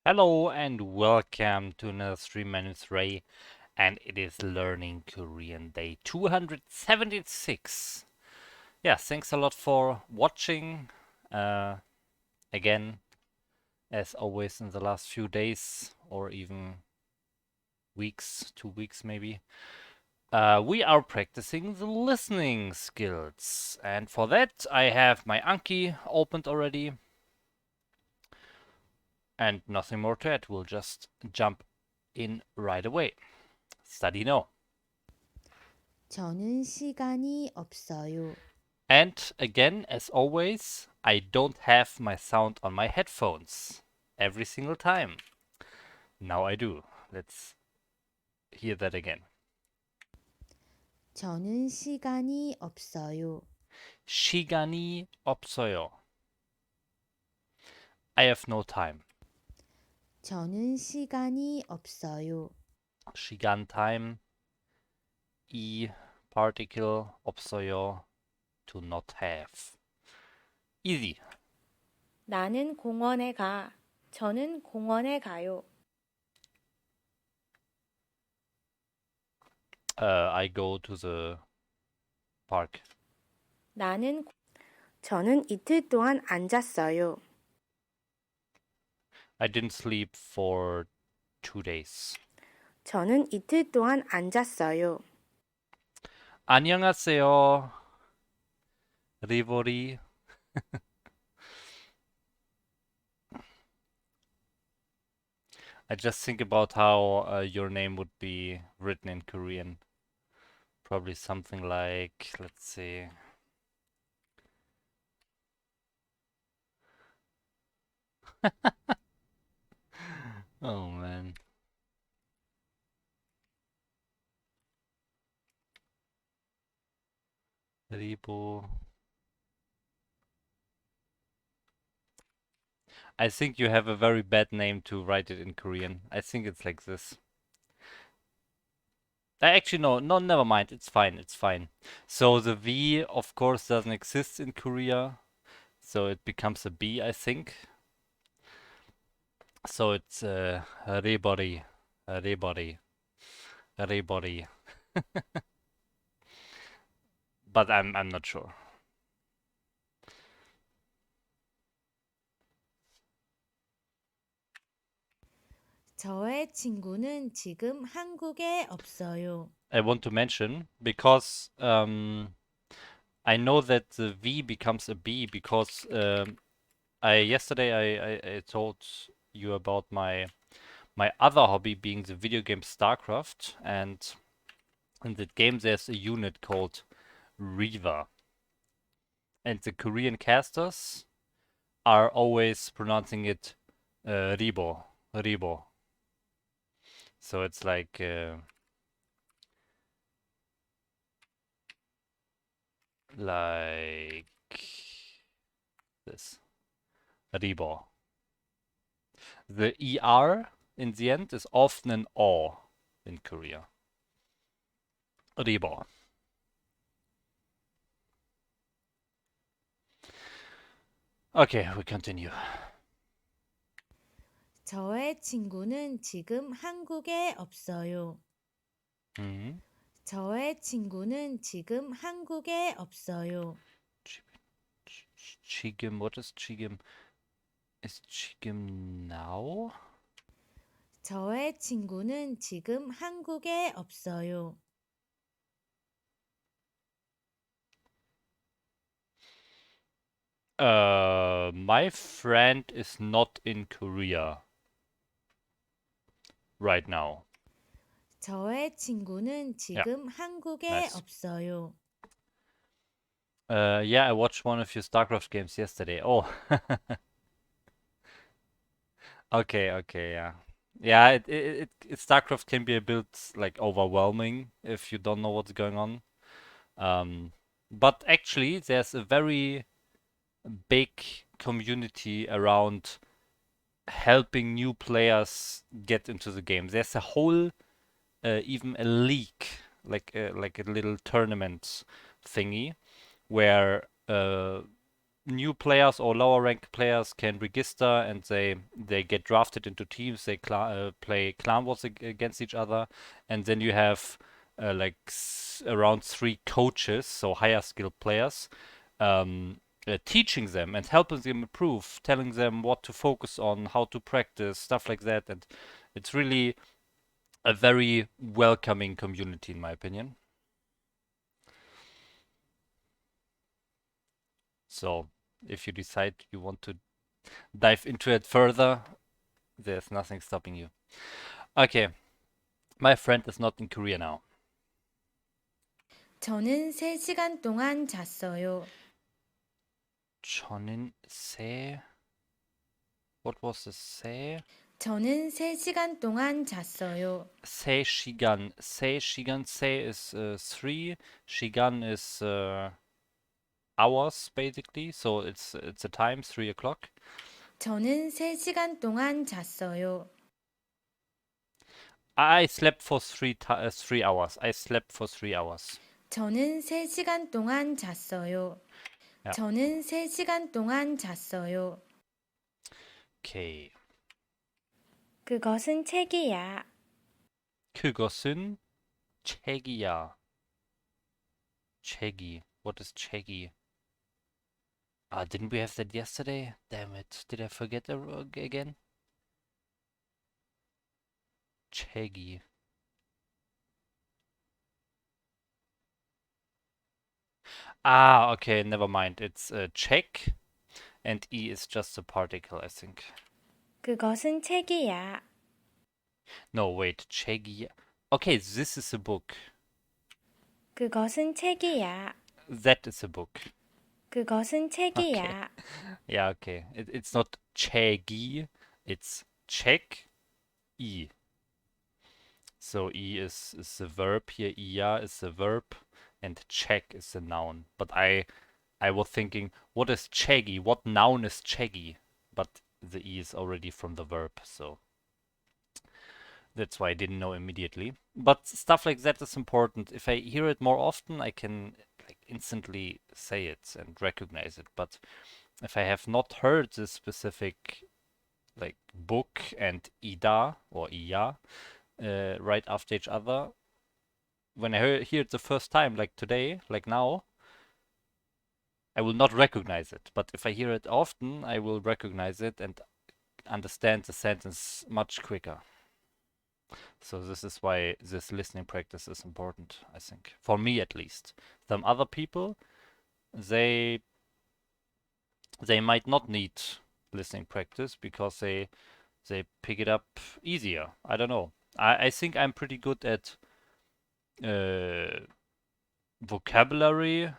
Hello and welcome to another stream. My name is Ray and it is Learning Korean Day 276. Yeah, thanks a lot for watching. Again, as always in the last few days or even weeks, 2 weeks maybe. We are practicing the listening skills, and for that I have my Anki opened already. And nothing more to add, we'll just jump in right away. Study now. 저는 시간이 없어요. And again, as always, I don't have my sound on my headphones every single time. Now I do. Let's hear that again. 저는 시간이 없어요. 시간이 없어요. I have no time. 저는 시간이 없어요. 시간 time. E particle 없어요. To not have. Easy. 나는 공원에 가. 저는 공원에 가요. I go to the park. 저는 이틀 동안 안 잤어요. I didn't sleep for 2 days. 저는 이틀 동안 안 잤어요. 안녕하세요. 리보리. I just think about how your name would be written in Korean. Probably something like, let's see. Oh man. Ribo. I think you have a very bad name to write it in Korean. I think it's like this. Actually, no, never mind. It's fine. It's fine. So the V, of course, doesn't exist in Korea. So it becomes a B, I think. So it's Rebori. Rebori. Rebori. But I'm not sure. 저의 친구는 지금 한국에 없어요. I want to mention because I know that the V becomes a B because yesterday I told you about my other hobby being the video game StarCraft, and in that game there's a unit called Reaver, and the Korean casters are always pronouncing it Ribo, Ribo. So it's like this, Ribo. The ER in the end is often an O in Korea. Ribo. Okay, we continue. 저의 친구는 지금 한국에 없어요. 저의 친구는 지금 한국에 없어요. 지금, what is 지금? Is 지금 now? 저의 친구는 지금 한국에 없어요. My friend is not in Korea right now. 저의 친구는 지금 한국에 nice. 없어요. Yeah, I watched one of your StarCraft games yesterday. Oh. Okay, yeah. Yeah, StarCraft can be a bit like overwhelming if you don't know what's going on. But actually, there's a very big community around helping new players get into the game. There's a whole, even a league, like a little tournament thingy, where new players or lower ranked players can register and they get drafted into teams. They play clan wars against each other, and then you have like around 3 coaches, so higher skilled players, teaching them and helping them improve, telling them what to focus on, how to practice, stuff like that. And it's really a very welcoming community, in my opinion. So if you decide you want to dive into it further, there's nothing stopping you. Okay, my friend is not in Korea now. 저는 3시간 동안 잤어요. 저는 What was the 세? 저는 3시간 동안 잤어요. 3시간. 세 is 3. 시간 is hours basically. So it's a time, 3 o'clock. 저는 3시간 동안 잤어요. I slept for 3 hours. I slept for 3 hours. 저는 3시간 동안 잤어요. 야. 저는 3시간 동안 잤어요. Okay. 그것은 책이야. 그것은 책이야. 책이. What is 책이? Didn't we have that yesterday? Damn it. Did I forget again? 책이. Okay, never mind. It's check, and E is just a particle, I think. 그것은 책이야. No, wait, 책이. Okay, this is a book. 그것은 책이야. That is a book. 그것은 책이야. Yeah, okay. It's not 책이, it's check, E. So E is the verb here, ia is the verb, and check is the noun. But I was thinking, what is cheggy? What noun is cheggy? But the E is already from the verb, so that's why I didn't know immediately. But stuff like that is important. If I hear it more often, I can like instantly say it and recognize it. But if I have not heard this specific like book and ida or iya right after each other, when I hear it the first time, like today, like now, I will not recognize it. But if I hear it often, I will recognize it and understand the sentence much quicker. So this is why this listening practice is important, I think. For me at least. Some other people, they might not need listening practice because they pick it up easier. I don't know. I think I'm pretty good at vocabulary.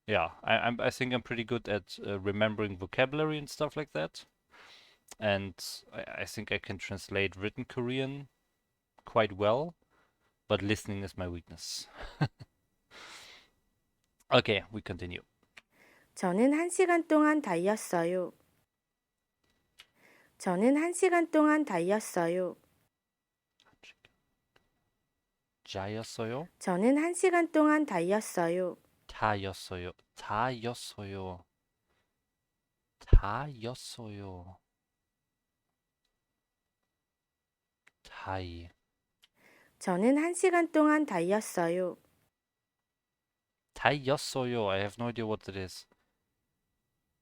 Yeah, I think I'm pretty good at remembering vocabulary and stuff like that. And I think I can translate written Korean quite well, but listening is my weakness. Okay, we continue. 저는 1시간 동안 달렸어요. 저는 1시간 동안 달렸어요. 자였어요? 저는 1시간 동안 달렸어요. 다였어요. 다였어요. 다였어요. 다이. 저는 1시간 동안 달렸어요. 다였어요. I have no idea what it is.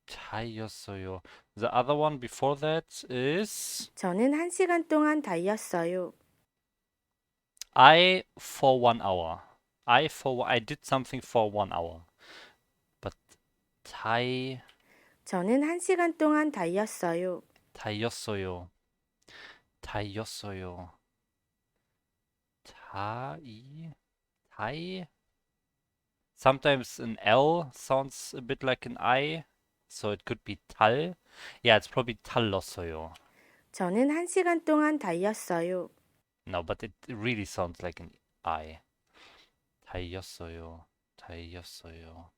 다였어요. The other one before that is 저는 1시간 동안 달렸어요. I for 1 hour. I did something for 1 hour. But 다이 저는 1시간 동안 달렸어요. 다였어요. 다였어요. 다이. Sometimes an L sounds a bit like an I, so it could be 탈. Yeah, it's probably 달렀어요. 저는 1시간 동안 달렸어요. No, but it really sounds like an I. 달렸어요. 달렸어요.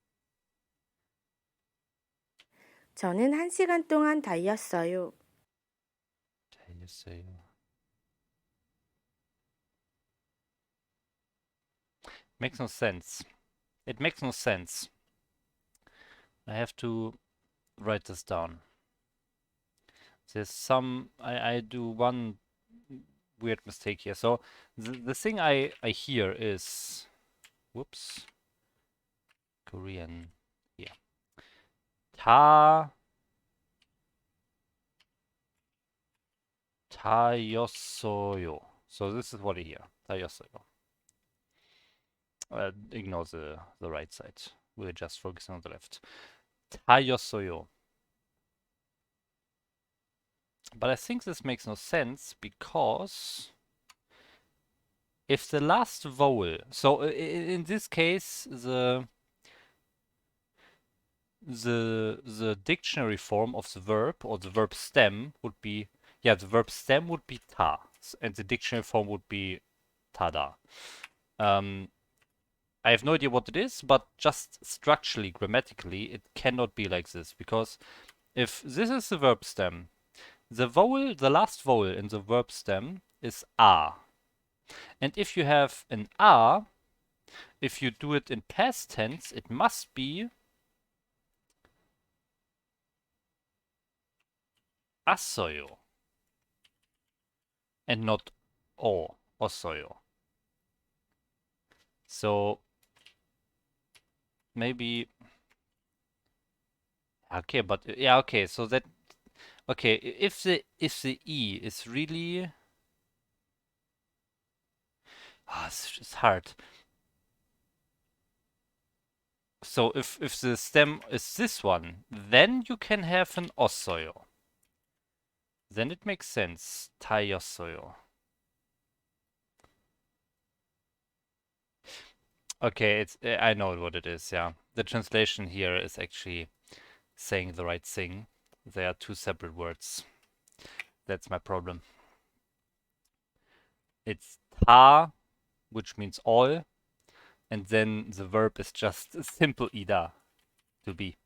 저는 1시간 동안 달렸어요. 달렸어요. Makes no sense. It makes no sense. I have to write this down. There's some, I do one weird mistake here. So the thing I hear is, whoops, Korean here. 달렸어요. So this is what I hear. 달렸어요. Ignore the right side. We're just focusing on the left. 달렸어요. But I think this makes no sense because if the last vowel, so in this case, the dictionary form of the verb or the verb stem would be, yeah, the verb stem would be ta, and the dictionary form would be tada. I have no idea what it is, but just structurally, grammatically, it cannot be like this, because if this is the verb stem, the vowel, the last vowel in the verb stem is a. And if you have an a, if you do it in past tense, it must be as어요. And not os어요. So maybe, okay, but yeah, okay, so that, okay, if the e is really, it's hard. So if the stem is this one, then you can have an os어요. Then it makes sense. 달렸어요. Okay, it's, I know what it is, yeah. The translation here is actually saying the right thing. They are two separate words. That's my problem. It's ta, which means all, and then the verb is just a simple ida, to be.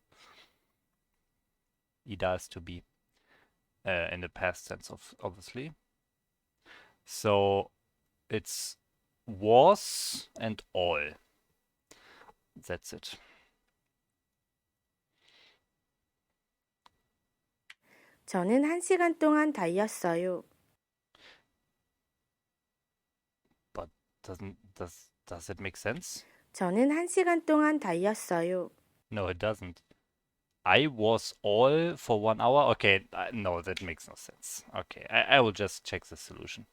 Ida is to be, in the past tense, obviously. So it's was and all. That's it. 저는 1시간 동안 달렸어요. But does it make sense? 저는 1시간 동안 달렸어요. No, it doesn't. I was all for 1 hour? Okay, no, that makes no sense. Okay, I will just check the solution.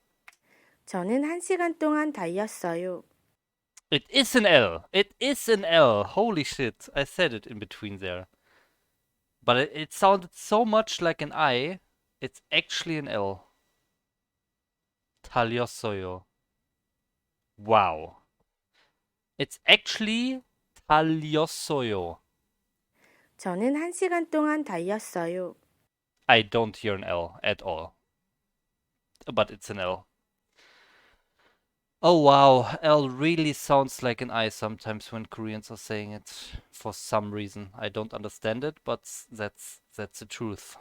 저는 1시간 동안 달렸어요. It is an L. It is an L. Holy shit. I said it in between there. But it sounded so much like an I. It's actually an L. 달렸어요. Wow. It's actually 달렸어요. 저는 1시간 동안 달렸어요. I don't hear an L at all. But it's an L. Oh wow, L really sounds like an I sometimes when Koreans are saying it for some reason. I don't understand it, but that's the truth.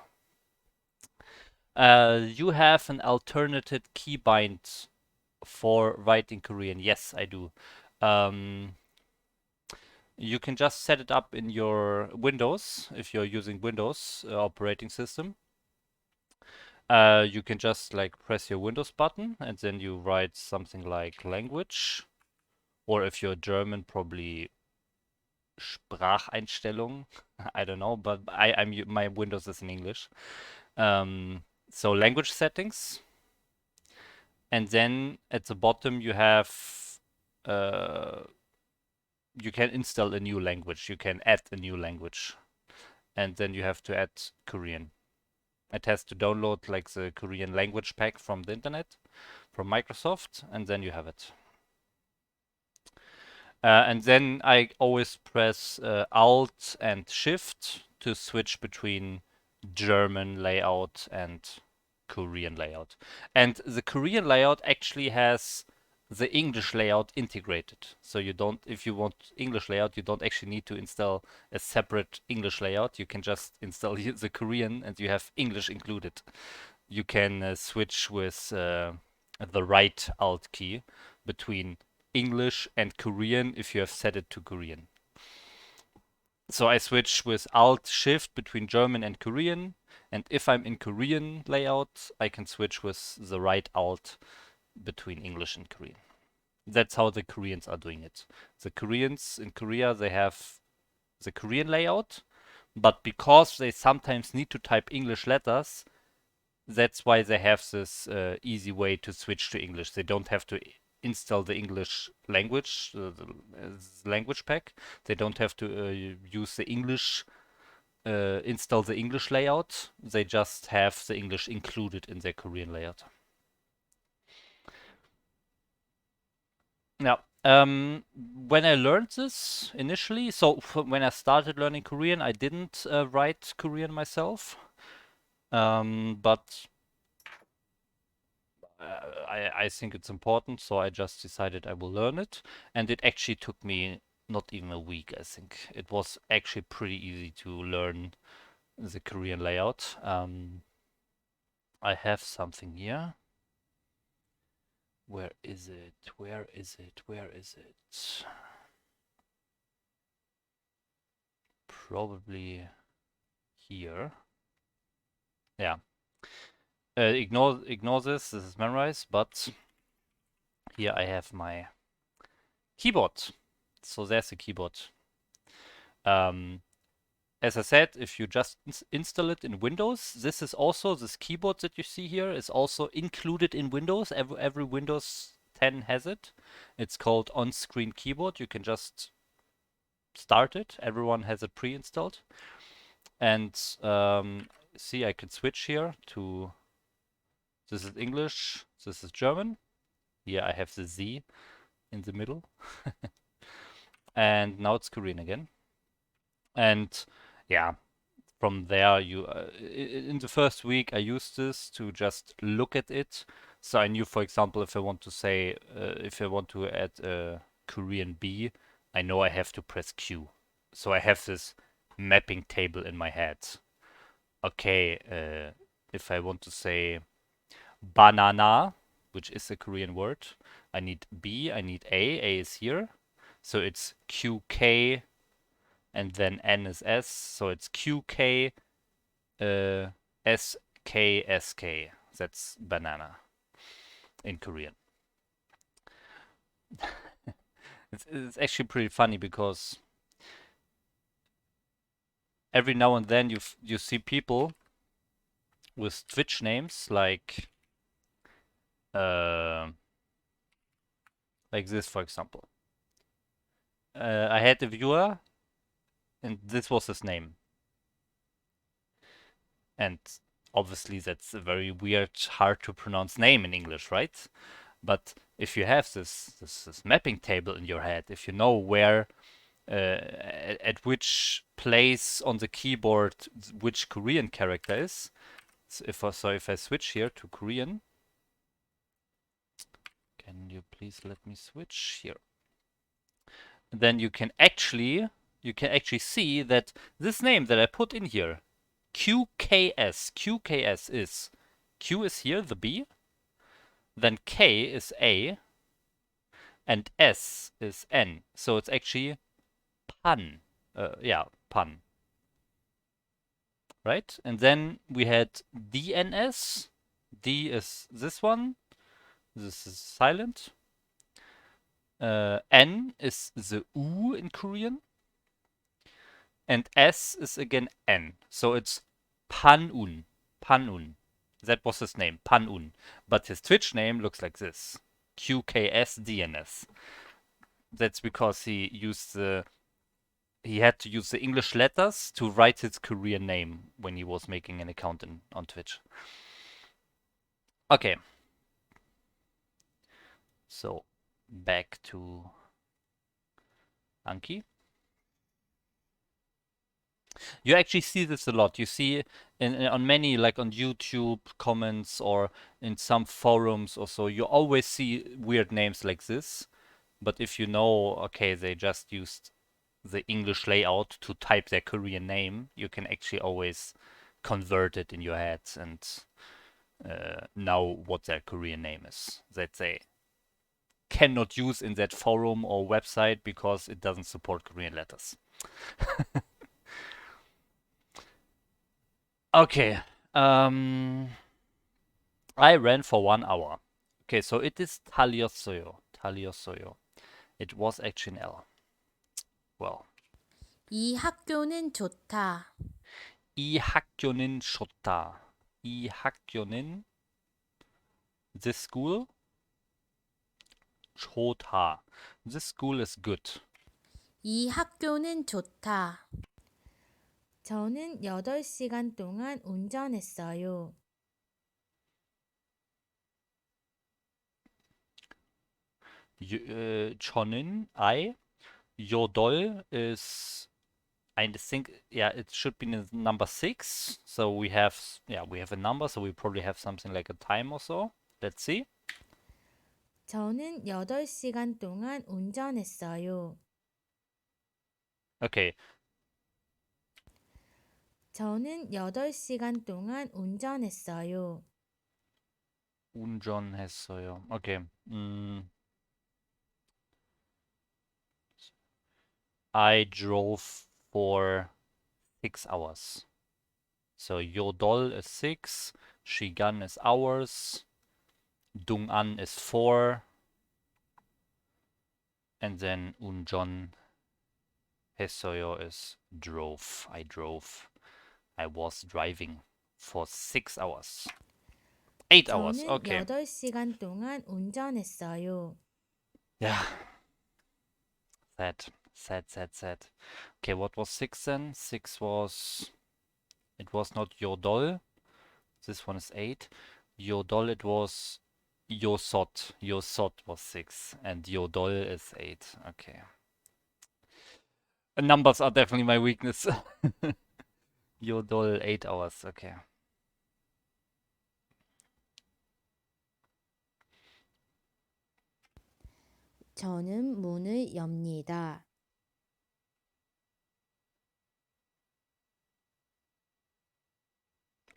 You have an alternative keybind for writing Korean. Yes, I do. You can just set it up in your Windows if you're using Windows operating system. You can just like press your Windows button and then you write something like language, or if you're German, probably Spracheinstellung. I don't know, but my Windows is in English. So language settings, and then at the bottom you have you can install a new language. You can add a new language, and then you have to add Korean. It has to download like the Korean language pack from the internet, from Microsoft, and then you have it. And then I always press Alt and Shift to switch between German layout and Korean layout. And the Korean layout actually has the English layout integrated. So you don't, if you want English layout, you don't actually need to install a separate English layout. You can just install the Korean and you have English included. You can switch with the right Alt key between English and Korean if you have set it to Korean. So I switch with Alt Shift between German and Korean. And if I'm in Korean layout, I can switch with the right Alt between English and Korean. That's how the Koreans are doing it. The Koreans in Korea, they have the Korean layout, but because they sometimes need to type English letters, that's why they have this easy way to switch to English. They don't have to install the English language, the language pack. They don't have to use the English, install the English layout. They just have the English included in their Korean layout. Now, when I learned this initially, so when I started learning Korean, I didn't write Korean myself, but I think it's important, so I just decided I will learn it, and it actually took me not even a week, I think. It was actually pretty easy to learn the Korean layout. I have something here. Where is it? Where is it? Where is it? Probably here. Yeah. Ignore this. This is memorized, but here I have my keyboard. So there's the keyboard. As I said, if you just install it in Windows, this is also, this keyboard that you see here is also included in Windows. Every Windows 10 has it. It's called on-screen keyboard. You can just start it. Everyone has it pre-installed. And see, I can switch here to, this is English, this is German. Here I have the Z in the middle. And now it's Korean again. And yeah, from there, you in the first week I used this to just look at it. So I knew, for example, if I want to say, if I want to add a Korean B, I know I have to press Q. So I have this mapping table in my head. Okay, if I want to say banana, which is a Korean word, I need B, I need A. A is here. So it's QK. And then N is S, so it's QK, SK, SK. That's banana in Korean. It's actually pretty funny because every now and then you see people with Twitch names like this, for example. I had a viewer, and this was his name. And obviously that's a very weird, hard to pronounce name in English, right? But if you have this mapping table in your head, if you know where, at which place on the keyboard which Korean character is, so if I switch here to Korean, can you please let me switch here? Then you can actually see that this name that I put in here, QKS is, Q is here, the B, then K is A, and S is N. So it's actually pan. Yeah, pan. Right? And then we had DNS. D is this one. This is silent. N is the U in Korean. And S is again N. So it's Panun. Panun. That was his name, Panun. But his Twitch name looks like this. QKSDNS. That's because he had to use the English letters to write his Korean name when he was making an account on Twitch. Okay. So back to Anki. You actually see this a lot. You see on many, like on YouTube comments or in some forums or so, you always see weird names like this. But if you know, okay, they just used the English layout to type their Korean name, you can actually always convert it in your head and know what their Korean name is that they cannot use in that forum or website because it doesn't support Korean letters. Okay. I ran for 1 hour. Okay, so it is 달렸어요. 달렸어요. It was actually an L. Well, 이 학교는 좋다. 이 학교는 좋다. 이 학교는 this school 좋다. This school is good. 이 학교는 좋다. 저는 8시간 동안 운전했어요. 저는 I. 요돌 is I think yeah it should be the number 6. So we have a number, so we probably have something like a time or so. Let's see. 저는 8시간 동안 운전했어요. Okay. 저는 8시간 동안 운전했어요. 운전했어요. Okay. I drove for 6 hours. So Yodol is 6, Shigan is hours, Dungan is 4, and then Unjon Hesoyo is drove. I drove. I was driving for 6 hours. 8 hours. 저는 Okay. 8시간 동안 운전했어요. Yeah. Sad. Okay, what was 6 then? 6 was... It was not Yodol. This one is 8. Yodol, it was Yosot. Yosot was 6. And Yodol is 8. Okay. Numbers are definitely my weakness. Yodol, 8 hours. Okay. 저는 문을 엽니다.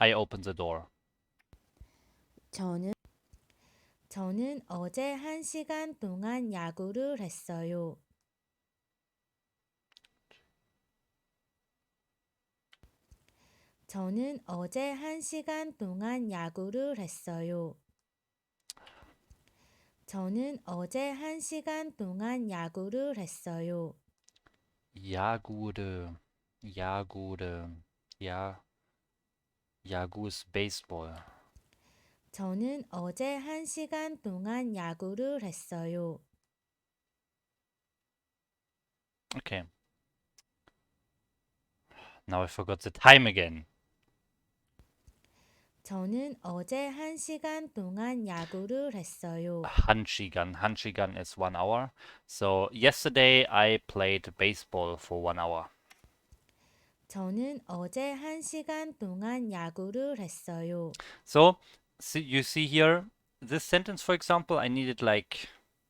I opened the door. 저는 어제 1시간 동안 야구를 했어요. 저는 어제 1시간 동안 야구를 했어요. 저는 어제 1시간 동안 야구를 했어요. Yagude. Yagu is baseball. 저는 어제 1시간 동안 야구를 했어요. Okay. Now I forgot the time again. 저는 어제 1시간 동안 야구를 했어요. Hanshigan is 1 hour. So yesterday I played baseball for 1 hour. 저는 어제 1시간 동안 야구를 했어요. So you see here, this sentence, for example, I needed like,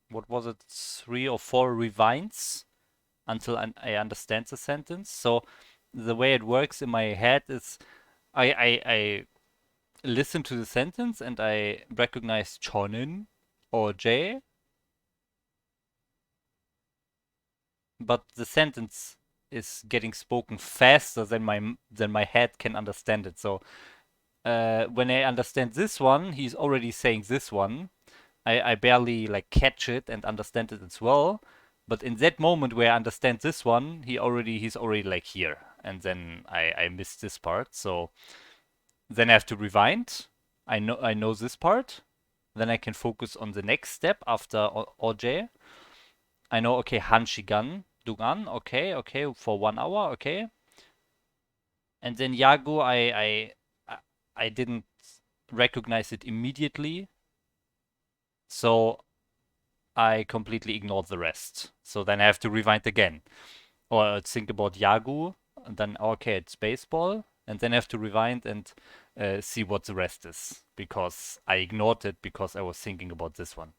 what was it, 3 or 4 rewinds until I understand the sentence. So the way it works in my head is I listen to the sentence and I recognize Chonin or J, but the sentence is getting spoken faster than my head can understand it. So when I understand this one, he's already saying this one. I barely like catch it and understand it as well. But in that moment where I understand this one, he's already like here, and then I missed this part. So then I have to rewind. I know this part. Then I can focus on the next step after OJ. I know, okay, Hanshigan, Dugan, okay, for 1 hour, okay. And then Yagu, I didn't recognize it immediately. So I completely ignored the rest. So then I have to rewind again. Or think about Yagu, and then, okay, it's baseball. And then I have to rewind and see what the rest is. Because I ignored it because I was thinking about this one.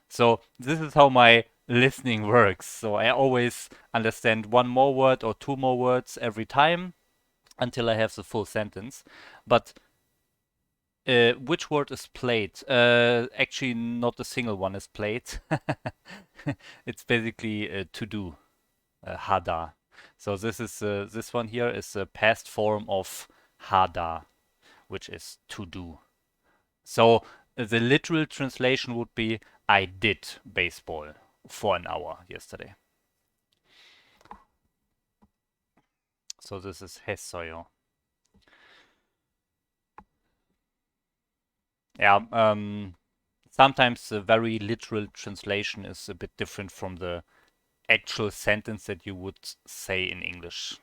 So this is how my listening works. So I always understand one more word or 2 more words every time until I have the full sentence. But which word is played? Actually, not a single one is played. It's basically to do, hada. So this one here is a past form of 하다, which is to do. So the literal translation would be I did baseball for an hour yesterday. So this is 했어요. Yeah, sometimes the very literal translation is a bit different from the actual sentence that you would say in English.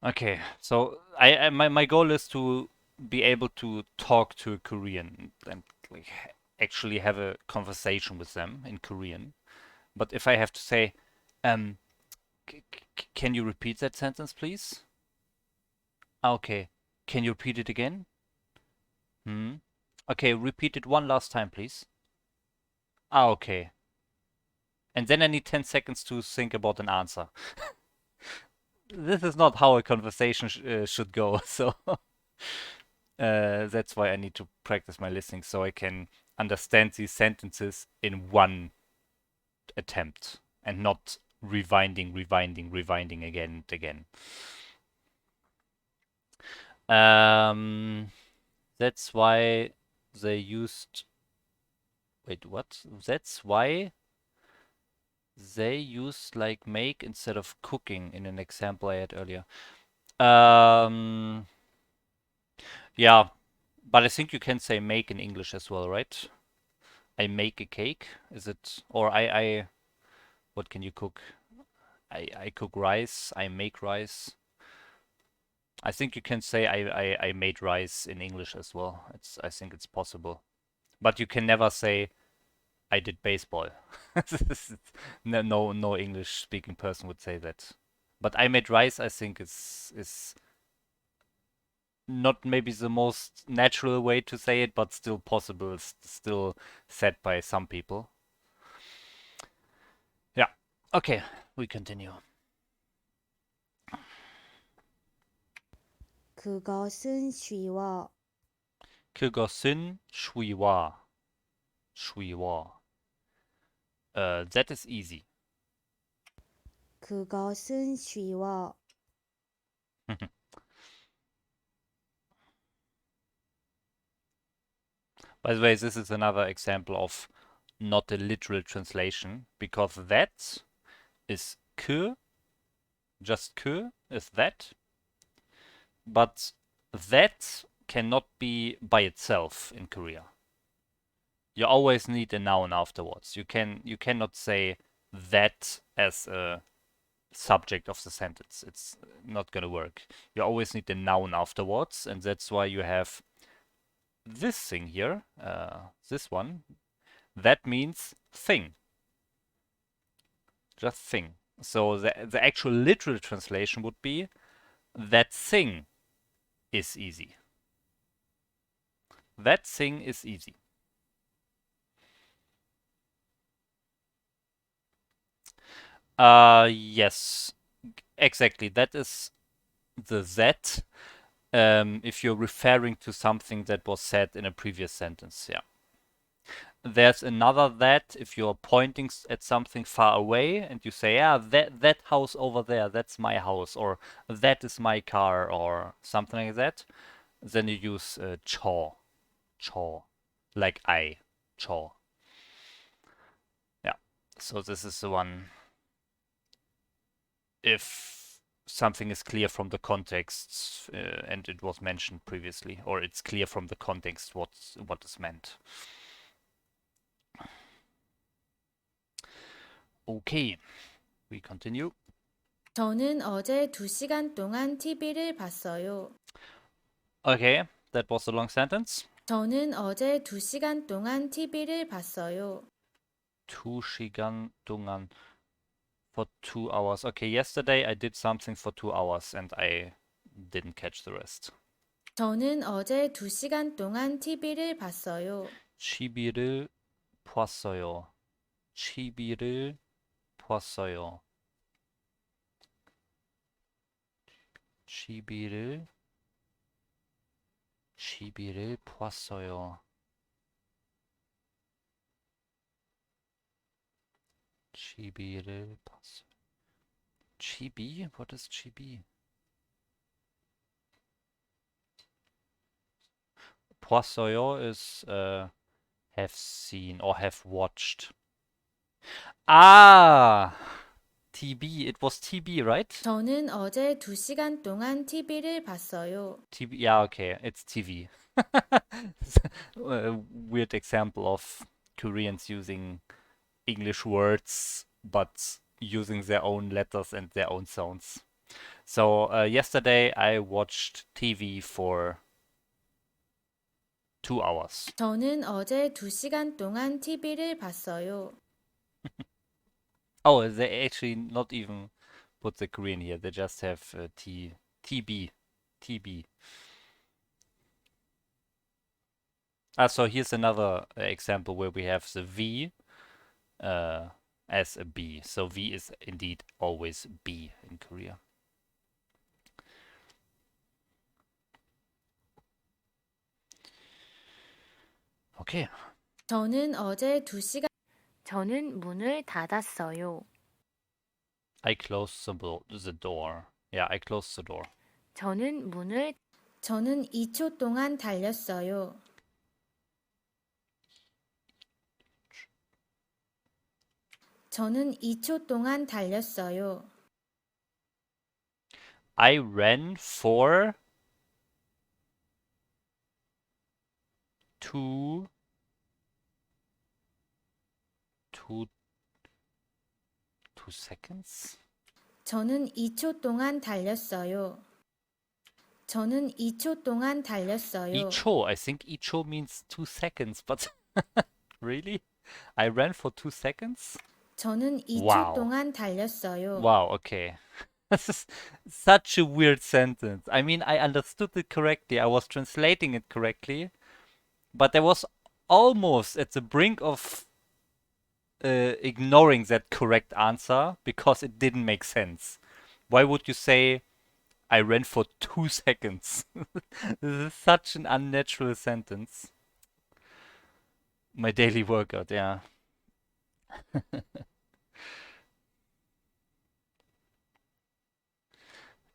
Okay, so my goal is to be able to talk to a Korean and like actually have a conversation with them in Korean. But if I have to say, can you repeat that sentence, please? Okay, can you repeat it again? Okay, repeat it one last time, please. Okay. And then I need 10 seconds to think about an answer. This is not how a conversation should go, so that's why I need to practice my listening so I can understand these sentences in one attempt and not rewinding again and again. That's why they used. Wait, what? That's why they used like make instead of cooking in an example I had earlier. Yeah, but I think you can say make in English as well, right? I make a cake. Is it? Or I what can you cook? I cook rice. I make rice. I think you can say I made rice in English as well. I think it's possible. But you can never say I did baseball. No English speaking person would say that. But I made rice, I think is not maybe the most natural way to say it, but still possible. It's still said by some people. Yeah. Okay, we continue. 그것은 쉬워. 그것은 쉬워. 쉬워. That is easy. 그것은 쉬워. By the way, this is another example of not a literal translation, because that is 그, just 그 is that, but that cannot be by itself in Korea. You always need a noun afterwards. You cannot say that as a subject of the sentence. It's not gonna work. You always need a noun afterwards, and that's why you have this thing here, this one. That means thing. Just thing. So the actual literal translation would be that thing is easy. That thing is easy. Yes, exactly. That is the that if you're referring to something that was said in a previous sentence. Yeah. There's another that if you're pointing at something far away and you say, yeah, that house over there, that's my house, or that is my car, or something like that, then you use 저, like I, 저. Yeah, so this is the one. If something is clear from the context, and it was mentioned previously, or it's clear from the context what is meant. Okay, we continue. 저는 어제 2시간 동안 TV를 봤어요. Okay, that was a long sentence. 저는 어제 2시간 동안 TV를 봤어요. 2시간 동안 for 2 hours. Okay, yesterday I did something for 2 hours and I didn't catch the rest. 저는 어제 2시간 동안 TV를 봤어요. TV를 봤어요. TV를 봤어요. TV를 봤어요. TV를 봤어요. Chibi? What is chibi? 들었어요 is have seen or have watched. Ah! TB. It was TB, right? 저는 어제 2시간 동안 TV를 봤어요. TB. Yeah, okay. It's TV. A weird example of Koreans using English words but using their own letters and their own sounds. So yesterday I watched TV for 2 hours. 저는 어제 2시간 동안 TV를 봤어요. Oh, they actually not even put the Korean here. They just have TB. TB. So here's another example where we have the V as a B. So V is indeed always B in Korea. Okay. 저는 어제 2시간 저는 문을 닫았어요. I closed the door. Yeah, I closed the door. 저는 2초 동안 달렸어요. 저는 2초 동안 달렸어요. I ran for 2 seconds? 저는 2초 동안 달렸어요. 저는 2초 동안 달렸어요. Icho. I think Icho means 2 seconds, but really? I ran for 2 seconds? 저는 2초 Wow. 동안 달렸어요. Wow, okay. This is such a weird sentence. I mean, I understood it correctly. I was translating it correctly, but there was almost at the brink of ignoring that correct answer because it didn't make sense. Why would you say, I ran for 2 seconds? This is such an unnatural sentence. My daily workout, yeah.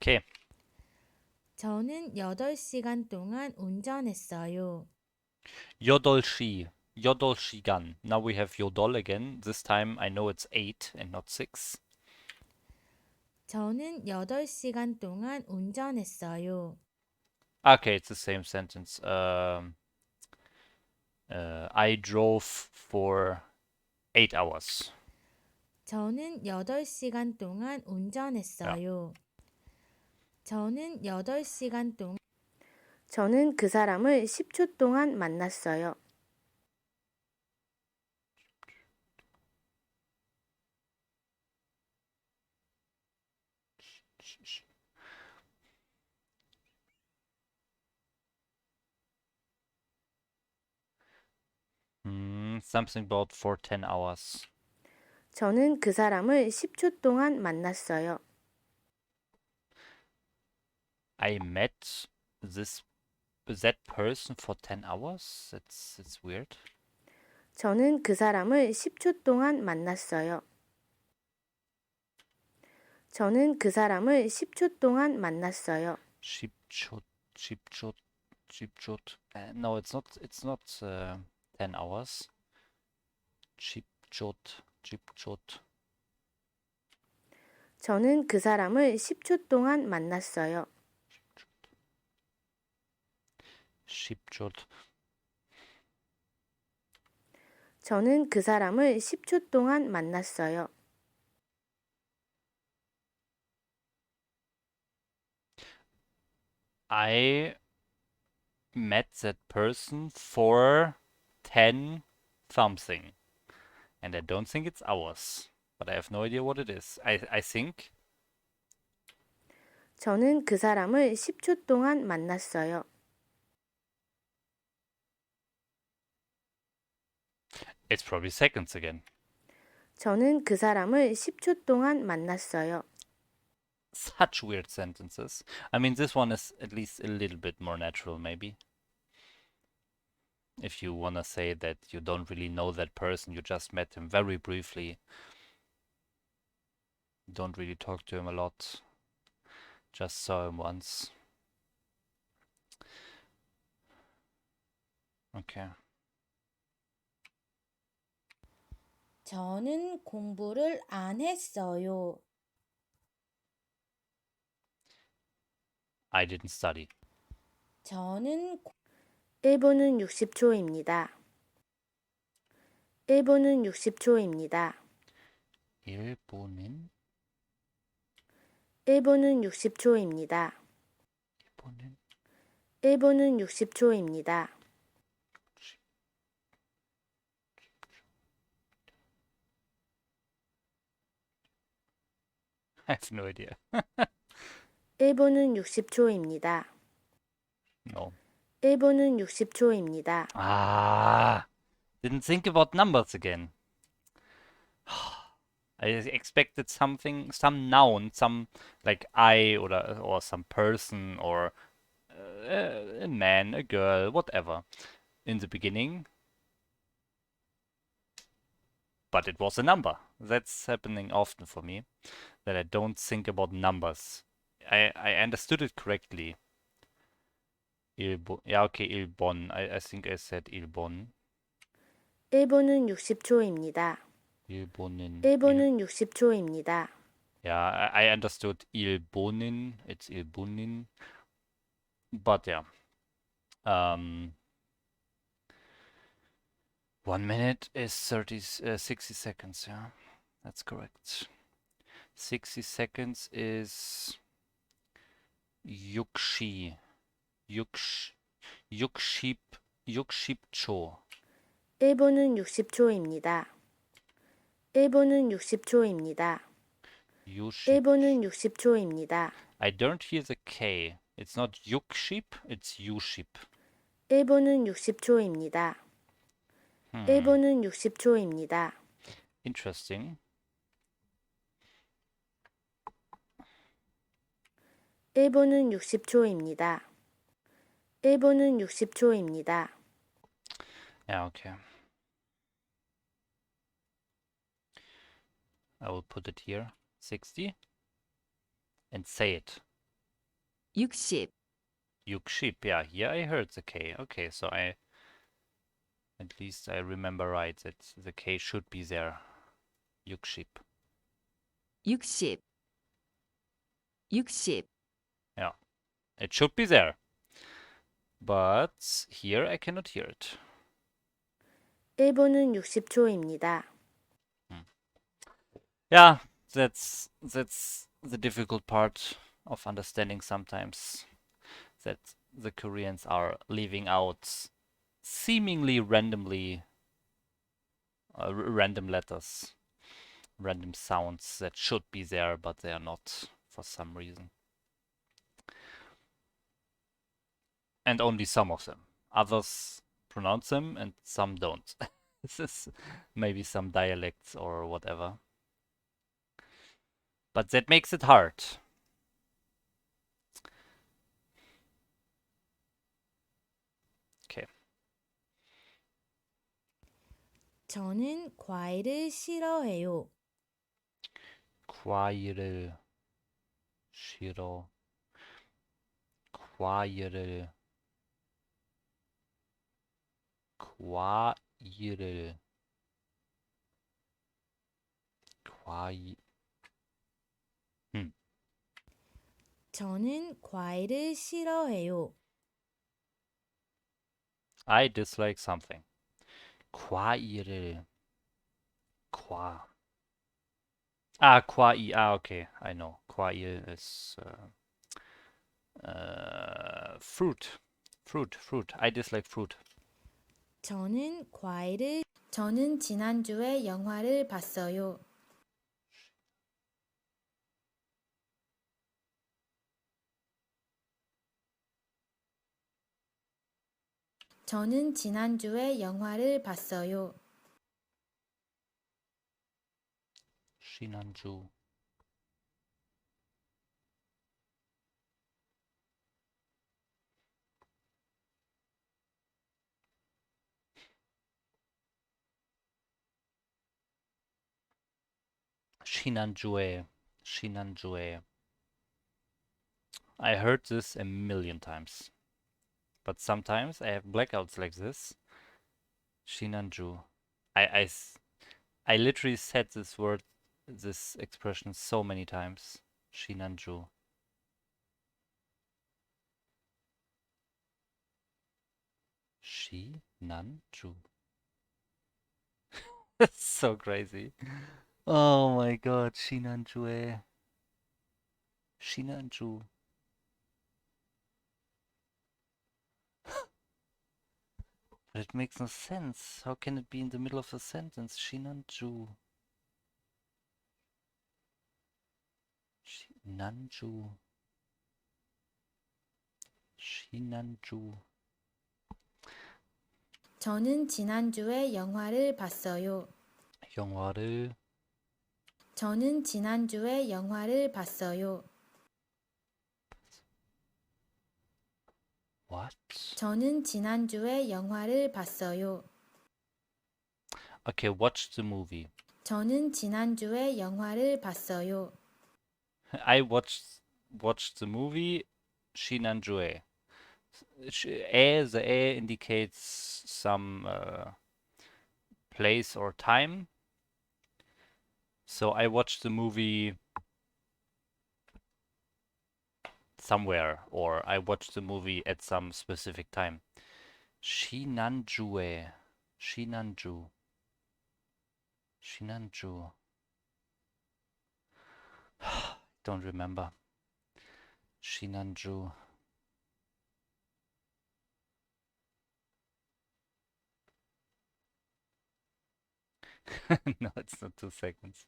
Okay. 저는 8시간 동안 운전했어요. Yodolshi. Yodolshigan. Now we have Yodol again. This time I know it's 8 and not 6. 저는 8시간 동안 운전했어요. Okay, it's the same sentence. I drove for 8 hours. 저는 8시간 동안 운전했어요. 저는 8시간 동안 저는 그 사람을 10초 동안 만났어요. Something about for 10 hours. 저는 그 사람을 10초 동안 만났어요. I met that person for 10 hours? That's weird. 저는 그 사람을 10초 동안 만났어요. 저는 그 사람을 10초 동안 만났어요. Chipchot. No, it's not 10 hours. Chipchot. 저는 그 사람을 10초 동안 만났어요. Chipchot. 저는 그 사람을 10초 동안 만났어요. I met that person for 10 something. And I don't think it's hours. But I have no idea what it is. I think 저는 그 사람을 10초 동안 만났어요. it's probably seconds again. 저는 그 사람을 10초 동안 만났어요. Such weird sentences. I mean, this one is at least a little bit more natural, maybe. If you want to say that you don't really know that person, you just met him very briefly, Don't really talk to him a lot. Just saw him once. Okay. 저는 공부를 안 했어요. I didn't study. 저는 1분은 60초입니다. 1분은 60초입니다. 1분은 1분은 60초입니다. 1분은 1분은 60초입니다. I have no idea. 1분은 60초입니다. No. 1분은 60초입니다. Ah, didn't think about numbers again. I expected something, some noun, some like I or some person or a man, a girl, whatever in the beginning. But it was a number. That's happening often for me, that I don't think about numbers. I understood it correctly. Yeah, okay, Ilbon. I think I said Ilbon. 1분은 60초입니다. 일본은 1분은 60초입니다. Yeah, I understood Ilbonin. It's Ilbonin. But yeah. 1 minute is 60 seconds, yeah. That's correct. 60 seconds is Yukshi. Yukshipcho. 1분은 60초입니다. 1분은 60초입니다. 1분은 60초입니다. I don't hear the K. It's not Yukship, it's Yuship. 1분은 60초입니다. 1분은 60초입니다. Interesting. 1분은 60초입니다. 1분은 60초입니다. Yeah, okay. I will put it here. 60. And say it. 60, Yukship. Yeah, here I heard the K. Okay, so at least I remember right that the K should be there. Yukship. 60, 60, Yeah, it should be there. But here I cannot hear it. 1분은 60초입니다. Yeah, that's the difficult part of understanding sometimes, that the Koreans are leaving out seemingly randomly random letters, random sounds that should be there, but they are not for some reason. And only some of them. Others pronounce them and some don't. This is maybe some dialects or whatever. But that makes it hard. Okay. 저는 과일을 싫어해요. 과일을 싫어. 과일을 과일 저는 과일을 싫어해요. I dislike something. 과일을 okay, I know. 과일 is fruit. I dislike fruit. 저는 지난주에 영화를 봤어요. 저는 지난주에 영화를 봤어요. 지난주 지난주에 Shinanjue. I heard this a million times. But sometimes I have blackouts like this. Shinanju. I literally said this word, this expression so many times. Shinanju. Shinanju. That's so crazy. Oh my god, Shinanjue. Shinanju. But it makes no sense. How can it be in the middle of the sentence? Shinanju. Shinanju. Shinanju. 저는 지난주에 영화를 봤어요. 영화를 저는 지난주에 영화를 봤어요. what? 저는 지난주에 영화를 봤어요. Okay, watch the movie. 저는 지난주에 영화를 봤어요. I watched the movie Shinanjue. The A indicates some place or time. So I watched the movie somewhere, or I watched the movie at some specific time. Shinanjue. Shinanju. Shinanju. Don't remember. Shinanju. No, it's not 2 seconds.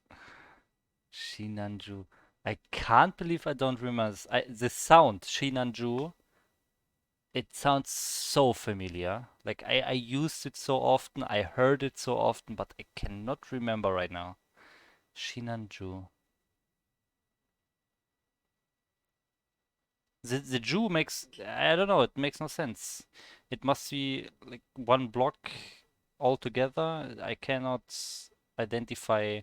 Shinanju. I can't believe I don't remember this. The sound, Shinanju, it sounds so familiar. Like I used it so often, I heard it so often, but I cannot remember right now. Shinanju. The Jew makes, I don't know, it makes no sense. It must be like one block altogether. I cannot identify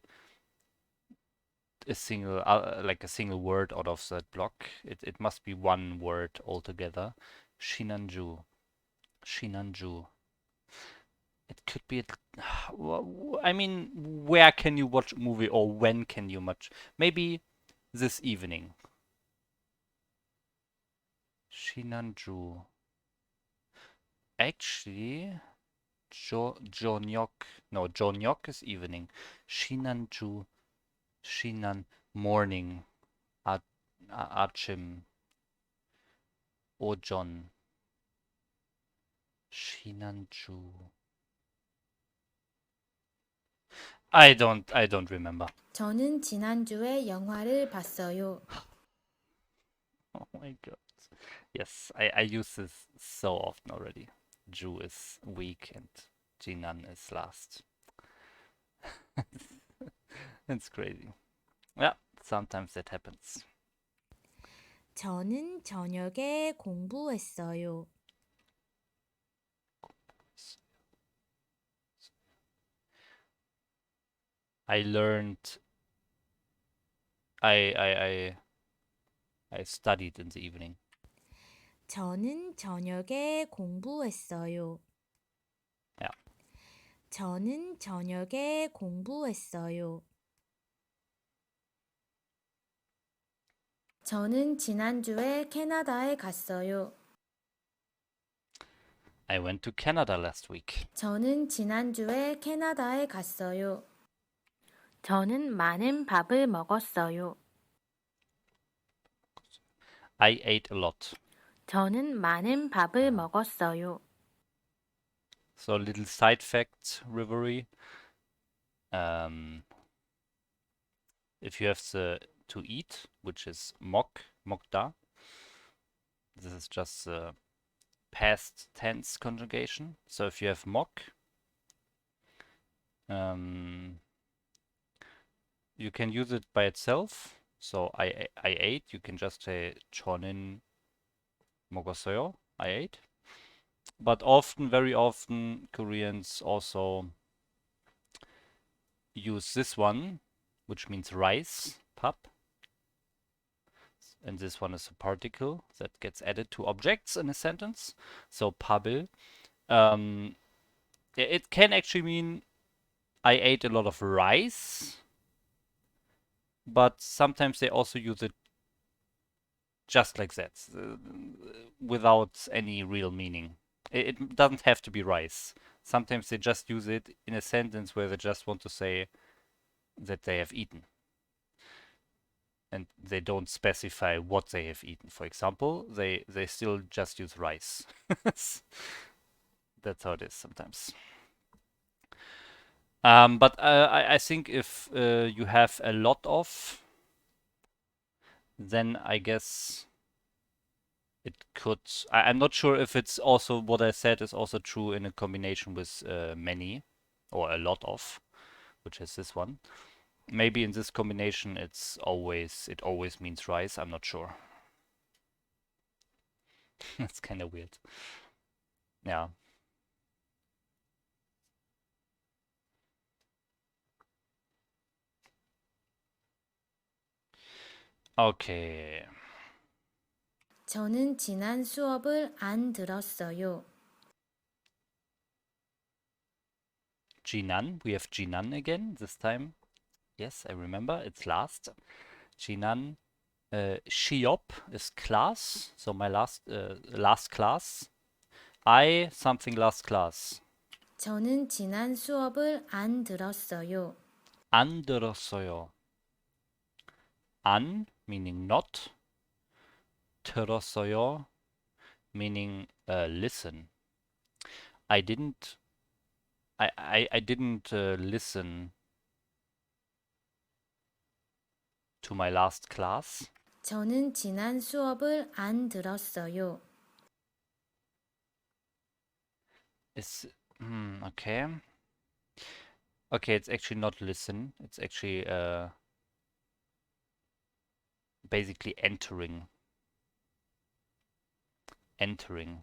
a single like a single word out of that block. It must be one word altogether. Shinanju. Shinanju. It could be. I mean, where can you watch a movie, or when can you watch? Maybe this evening. Shinanju. Actually, Jonyok. No, Jonyok is evening. Shinanju. Shinan morning. Achim. Ojon. Shinanju. I don't remember. 저는 지난주에 영화를 봤어요. Oh my god. Yes, I use this so often already. Ju is weak and Jinan is last. It's crazy. Yeah, sometimes that happens. 저는 저녁에 공부했어요. I learned. I studied in the evening. 저는 저녁에 공부했어요. Yeah. 저는 저녁에 공부했어요. 저는 지난주에 캐나다에 갔어요. I went to Canada last week. 저는 지난주에 캐나다에 갔어요. 저는 많은 밥을 먹었어요. I ate a lot. 저는 많은 밥을 먹었어요. So a little side fact, Rivery. If you have the to eat, which is mokda, this is just the past tense conjugation. So if you have mok, you can use it by itself. So I ate, you can just say chonin 먹었어요, I ate. But often, very often, Koreans also use this one, which means rice, pap, and this one is a particle that gets added to objects in a sentence. So 밥을. It can actually mean I ate a lot of rice, but sometimes they also use it just like that, without any real meaning. It doesn't have to be rice. Sometimes they just use it in a sentence where they just want to say that they have eaten. And they don't specify what they have eaten. For example, they still just use rice. That's how it is sometimes. But I think if you have a lot of, then I guess it could. I'm not sure if it's also what I said is also true in a combination with many or a lot of, which is this one. Maybe in this combination it always means rice. I'm not sure. That's kind of weird. Yeah. Okay. 저는 지난 수업을 안 들었어요. Jinan. We have Jinan again this time. Yes, I remember. It's last. Jinan. Shiop is class. So my last class. I something last class. 저는 지난 수업을 안 들었어요. 안 들었어요. 안 meaning not. 들었어요 meaning listen. I didn't listen to my last class. 저는 지난 수업을 안 들었어요. Is okay. Okay, it's actually not listen. It's actually basically entering.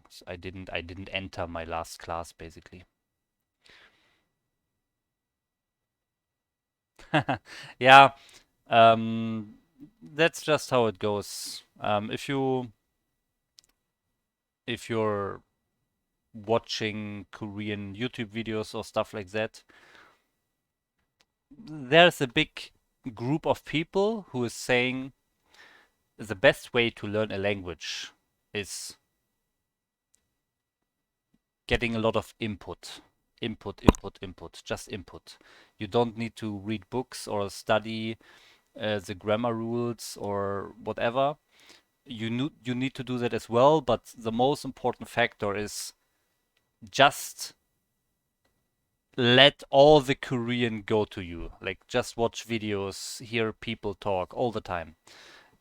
So I didn't enter my last class basically. Yeah, that's just how it goes. If you're watching Korean YouTube videos or stuff like that, there's a big group of people who is saying the best way to learn a language is getting a lot of input. Just input. You don't need to read books or study the grammar rules or whatever. You need to do that as well, but the most important factor is just let all the Korean go to you. Like just watch videos, hear people talk all the time,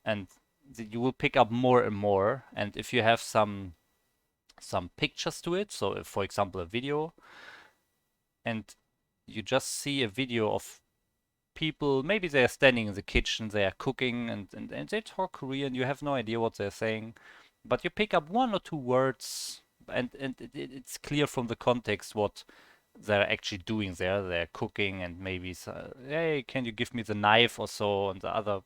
and you will pick up more and more. And if you have some pictures to it, so if, for example, a video, and you just see a video of people, maybe they're standing in the kitchen, they are cooking, and they talk Korean, you have no idea what they're saying, but you pick up one or two words, and it's clear from the context what they're actually doing there. They're cooking, and maybe, hey, can you give me the knife or so, and the other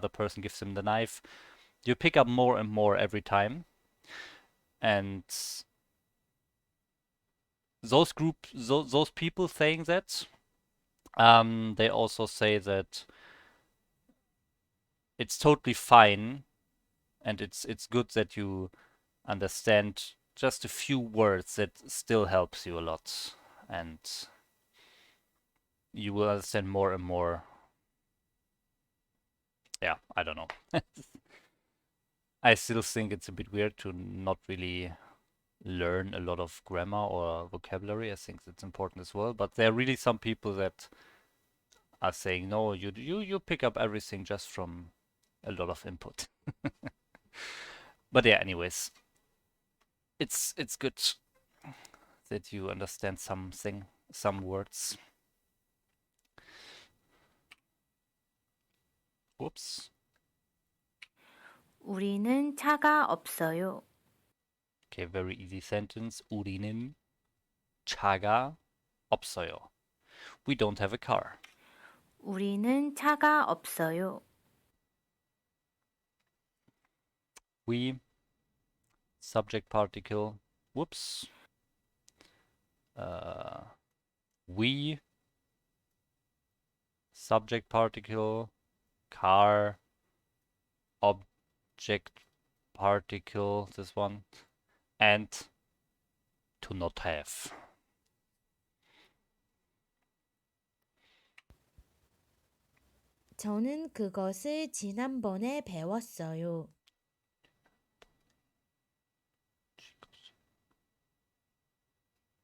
person gives him the knife. You pick up more and more every time. And those people saying that, they also say that it's totally fine, and it's good that you understand just a few words. That still helps you a lot, and you will understand more and more. Yeah, I don't know. I still think it's a bit weird to not really learn a lot of grammar or vocabulary. I think that's important as well. But there are really some people that are saying, no, you pick up everything just from a lot of input. But yeah, anyways, it's good that you understand some words. Whoops. 우리는 차가 없어요. Okay, very easy sentence. 우리는 차가 없어요. We don't have a car. 우리는 차가 없어요. We, subject particle, whoops. We, subject particle, car, object particle, this one, and to not have. 저는 그것을 지난번에 배웠어요.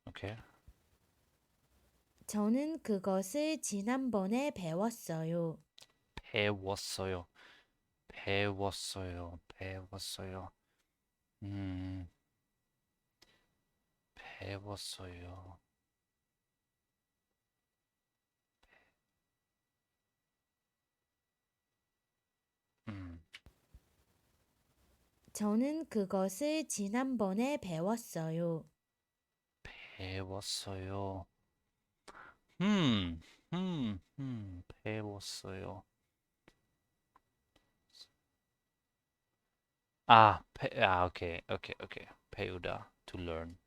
Okay. 저는 그것을 지난번에 배웠어요. 배웠어요. 배웠어요. 배웠어요. 배웠어요. 저는 그것을 지난번에 배웠어요. 배웠어요. 배웠어요. Okay. 배우다, to learn.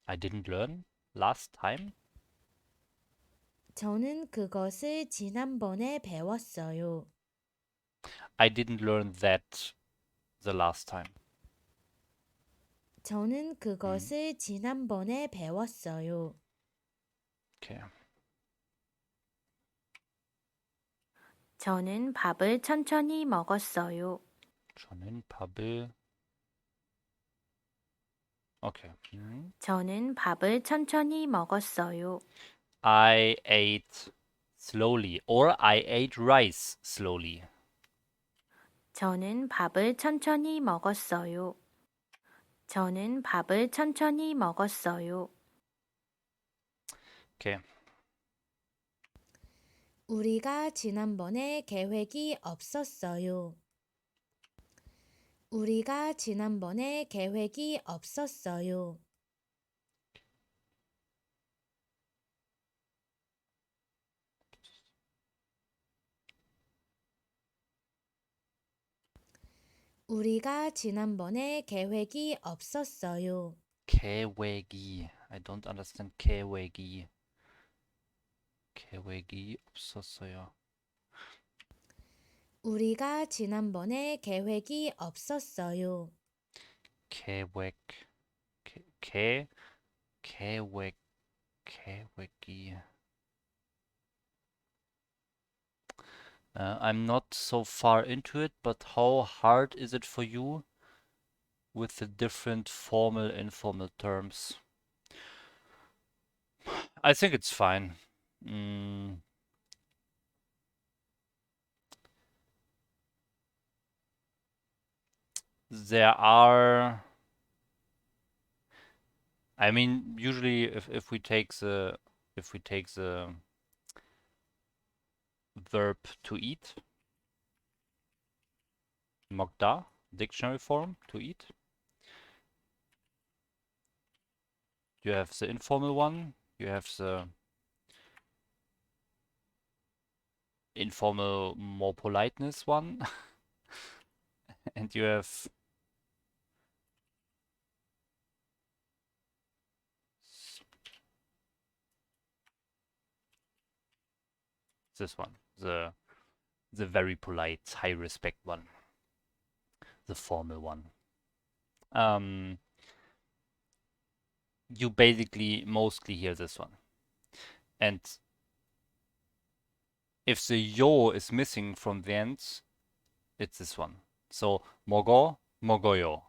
I didn't learn last time. 저는 그것을 지난번에 배웠어요. I didn't learn that the last time. 저는 그것을 지난번에 배웠어요. Okay. 저는 밥을 천천히 먹었어요. 저는 밥을 Okay. 저는 밥을 천천히 먹었어요. I ate slowly, or I ate rice slowly. 저는 밥을 천천히 먹었어요. 저는 밥을 천천히 먹었어요. Okay. 우리가 지난번에 계획이 없었어요. 우리가 지난번에 계획이 없었어요. 우리가 지난번에 계획이 없었어요. 계획이. I don't understand 계획이. 계획이 없었어요. 우리가 지난번에 계획이 없었어요. 계획. 계획이. I'm not so far into it, but how hard is it for you with the different formal, informal terms? I think it's fine. There are, I mean, usually if we take the verb to eat, 먹다, dictionary form, to eat, you have the informal one, you have the informal, more politeness one, and you have this one, the very polite, high respect one, the formal one. You basically mostly hear this one. And if the yo is missing from the end, it's this one. So 먹어, 먹어요.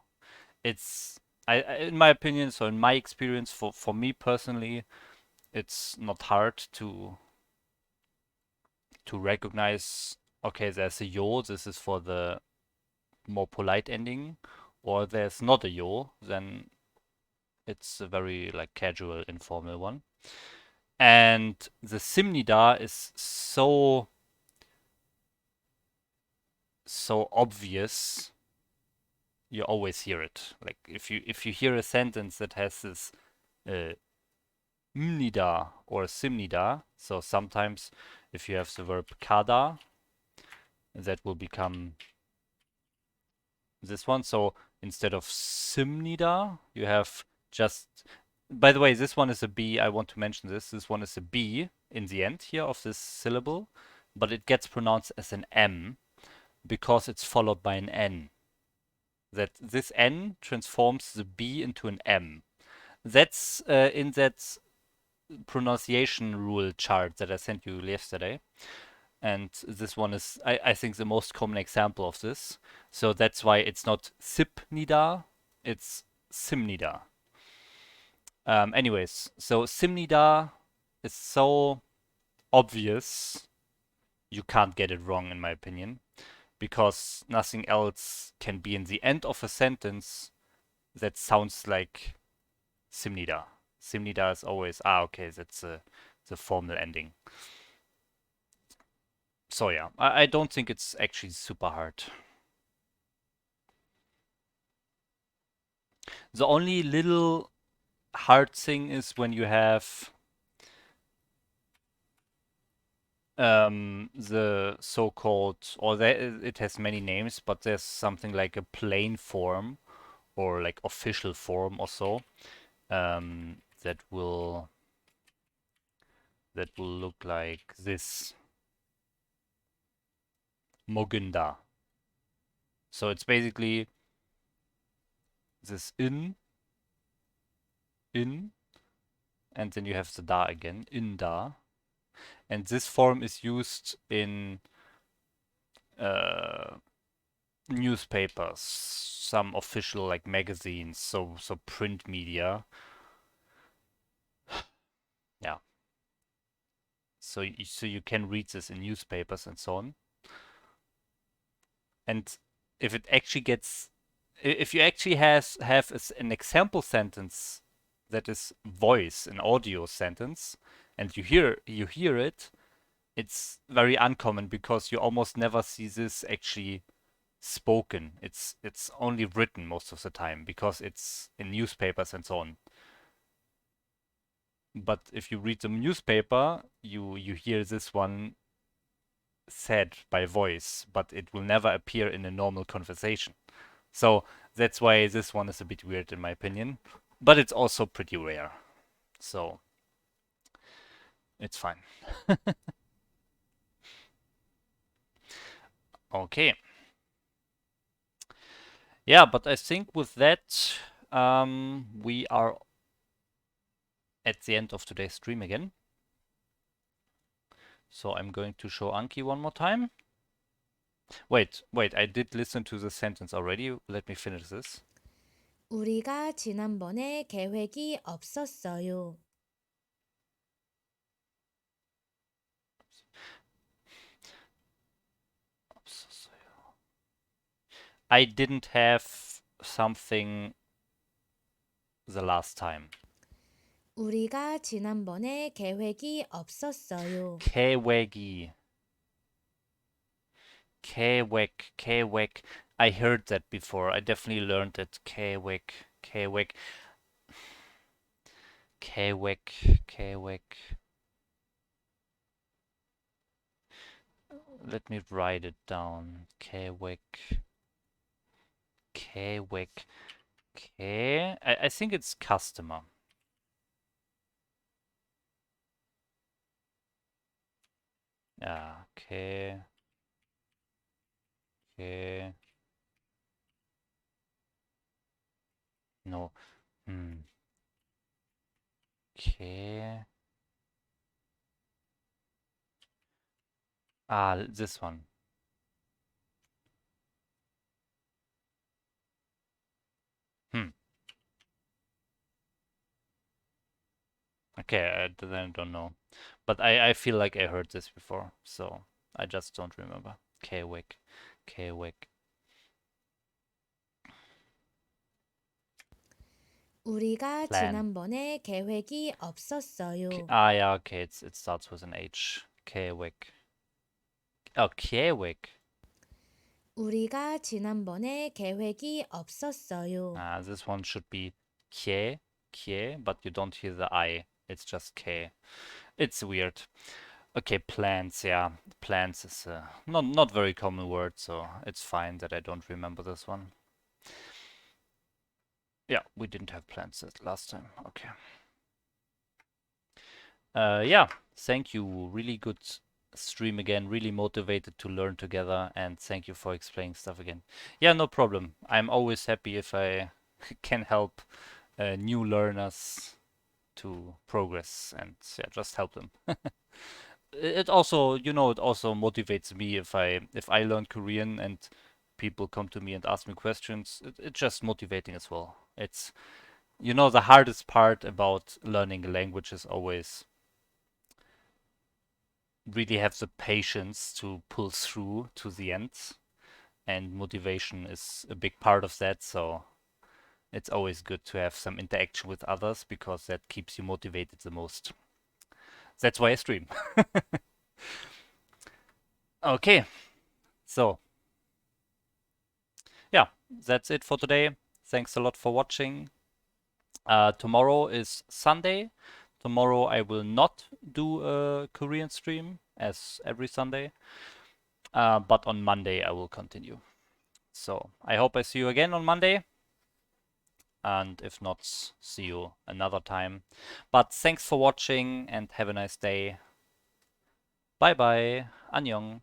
It's in my opinion, so in my experience, for me personally, it's not hard to recognize, okay, there's a yo, this is for the more polite ending, or there's not a yo, then it's a very like casual, informal one. And the simnida is so obvious. You always hear it. Like if you hear a sentence that has this mnida or simnida, so sometimes if you have the verb kada, that will become this one. So instead of simnida, you have just, by the way, this one is a B. I want to mention this. This one is a B in the end here of this syllable, but it gets pronounced as an M because it's followed by an N. That this N transforms the B into an M. That's in that pronunciation rule chart that I sent you yesterday. And this one is, I think, the most common example of this. So that's why it's not sipnida, it's simnida. Anyways, so simnida is so obvious, you can't get it wrong, in my opinion, because nothing else can be in the end of a sentence that sounds like simnida. Simnida is always, okay, that's the formal ending. So yeah, I don't think it's actually super hard. The only little hard thing is when you have the so-called, or it has many names, but there's something like a plain form or like official form or so that will look like this. Mogunda. So it's basically this in, and then you have the da again, in da. And this form is used in newspapers, some official like magazines, so print media. Yeah. So you can read this in newspapers and so on. And if it actually gets, if you actually have an example sentence that is voice, an audio sentence, and you hear it, it's very uncommon because you almost never see this actually spoken. It's only written most of the time because it's in newspapers and so on. But if you read the newspaper, you hear this one said by voice, but it will never appear in a normal conversation. So that's why this one is a bit weird in my opinion, but it's also pretty rare. So it's fine. Okay. Yeah, but I think with that, we are at the end of today's stream again. So I'm going to show Anki one more time. Wait, I did listen to the sentence already. Let me finish this. 우리가 지난번에 계획이 없었어요. I didn't have something the last time. 우리가 지난번에 계획이 없었어요. 계획이. 계획. I heard that before. I definitely learned that. 계획. Let me write it down. 계획. I think it's customer. Okay. No. Okay. This one. Okay, then I don't know. But I feel like I heard this before, so I just don't remember. 계획. 우리가 Plan. 지난번에 계획이 없었어요. Yeah, okay, it starts with an H. 계획. Oh, 계획. 우리가 지난번에 계획이 없었어요. This one should be kie, but you don't hear the I. It's just K. It's weird. Okay, plants, yeah. Plants is a not very common word, so it's fine that I don't remember this one. Yeah, we didn't have plants last time. Okay. Yeah, thank you. Really good stream again. Really motivated to learn together, and thank you for explaining stuff again. Yeah, no problem. I'm always happy if I can help new learners to progress and yeah, just help them. It also, you know, it also motivates me if I learn Korean and people come to me and ask me questions. It's just motivating as well. It's, you know, the hardest part about learning a language is always really have the patience to pull through to the end, and motivation is a big part of that. So it's always good to have some interaction with others because that keeps you motivated the most. That's why I stream. Okay, so yeah, that's it for today. Thanks a lot for watching. Tomorrow is Sunday. Tomorrow I will not do a Korean stream as every Sunday, but on Monday I will continue. So I hope I see you again on Monday. And if not, see you another time. But thanks for watching and have a nice day. Bye bye. Annyeong.